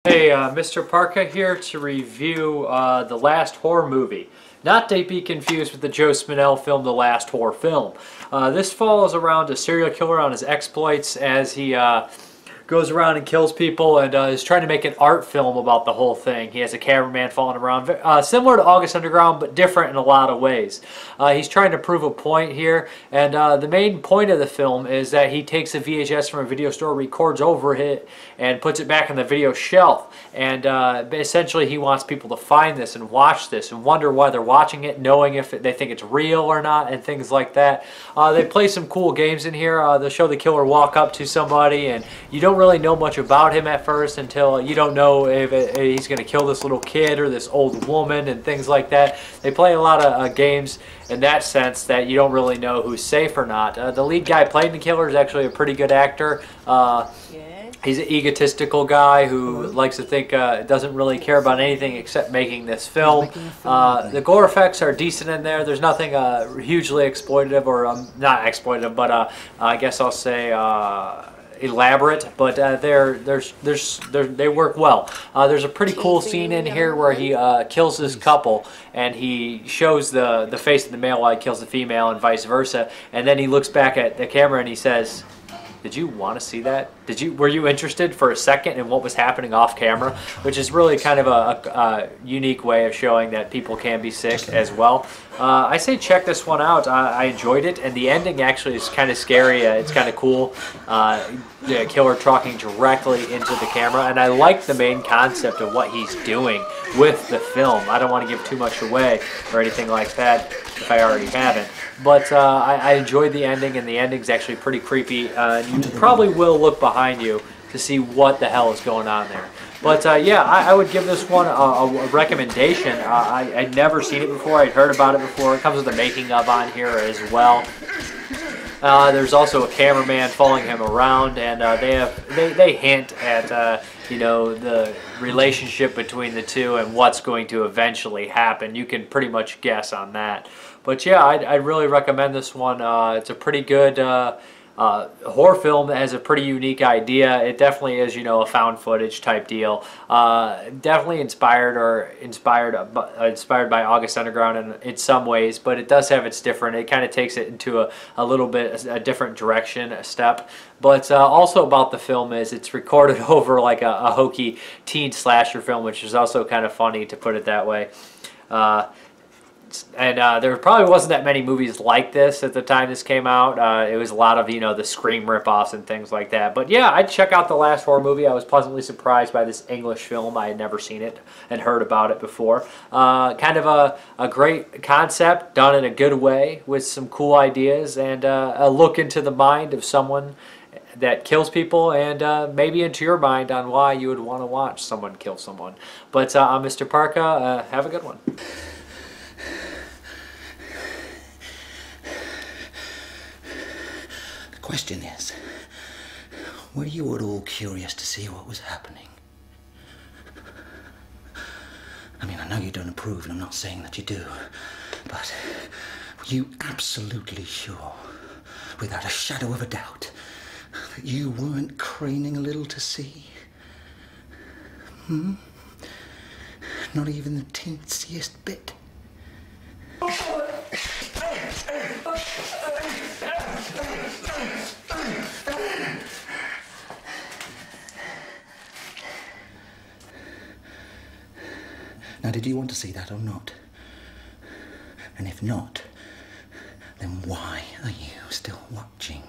Hey, Mr. Parka here to review The Last Horror Movie. Not to be confused with the Joe Spinell film, The Last Horror Film. This follows around a serial killer on his exploits as he goes around and kills people and is trying to make an art film about the whole thing. He has a cameraman following around, similar to August Underground, but different in a lot of ways. He's trying to prove a point here, and the main point of the film is that he takes a VHS from a video store, records over it, and puts it back on the video shelf. And essentially he wants people to find this and watch this and wonder why they're watching it, knowing if they think it's real or not, and things like that. They play some cool games in here. They'll show the killer walk up to somebody, and you don't really know much about him at first until you don't know if he's going to kill this little kid or this old woman and things like that. They play a lot of games in that sense that you don't really know who's safe or not. The lead guy playing the killer is actually a pretty good actor. He's an egotistical guy who likes to think doesn't really care about anything except making this film. The gore effects are decent in there. There's nothing hugely exploitative, or not exploitative, but I guess I'll say elaborate, but they work well. There's a pretty cool scene in here where he kills this couple, and he shows the face of the male while he kills the female, and vice versa. And then he looks back at the camera and he says, "Did you want to see that? Were you interested for a second in what was happening off camera?" Which is really kind of a unique way of showing that people can be sick as well. I say check this one out. I enjoyed it, and the ending actually is kind of scary. It's kind of cool. The killer talking directly into the camera, and I like the main concept of what he's doing with the film. I don't want to give too much away or anything like that if I already haven't. But I enjoyed the ending, and the ending's actually pretty creepy. You probably will look behind you to see what the hell is going on there. But yeah, I would give this one a recommendation. I'd never seen it before. I'd heard about it before. It comes with the making of on here as well. There's also a cameraman following him around, and they hint at you know, the relationship between the two and what's going to eventually happen. You can pretty much guess on that. But yeah, I'd really recommend this one. It's a pretty good horror film that has a pretty unique idea. It definitely is, you know, a found footage type deal. Definitely inspired by August Underground in some ways, but it does have its different. It kind of takes it into a little bit a different direction, a step. But also about the film is it's recorded over like a hokey teen slasher film, which is also kind of funny, to put it that way. And there probably wasn't that many movies like this at the time this came out. It was a lot of, you know, the Scream ripoffs and things like that. But yeah, I'd check out The Last Horror Movie. I was pleasantly surprised by this English film. I had never seen it and heard about it before. Kind of a great concept, done in a good way with some cool ideas, and a look into the mind of someone that kills people, and maybe into your mind on why you would want to watch someone kill someone. But I'm Mr. Parka. Have a good one. The question is, were you at all curious to see what was happening? I mean, I know you don't approve, and I'm not saying that you do, but were you absolutely sure, without a shadow of a doubt, that you weren't craning a little to see? Not even the teensiest bit? Now, did you want to see that or not? And if not, then why are you still watching?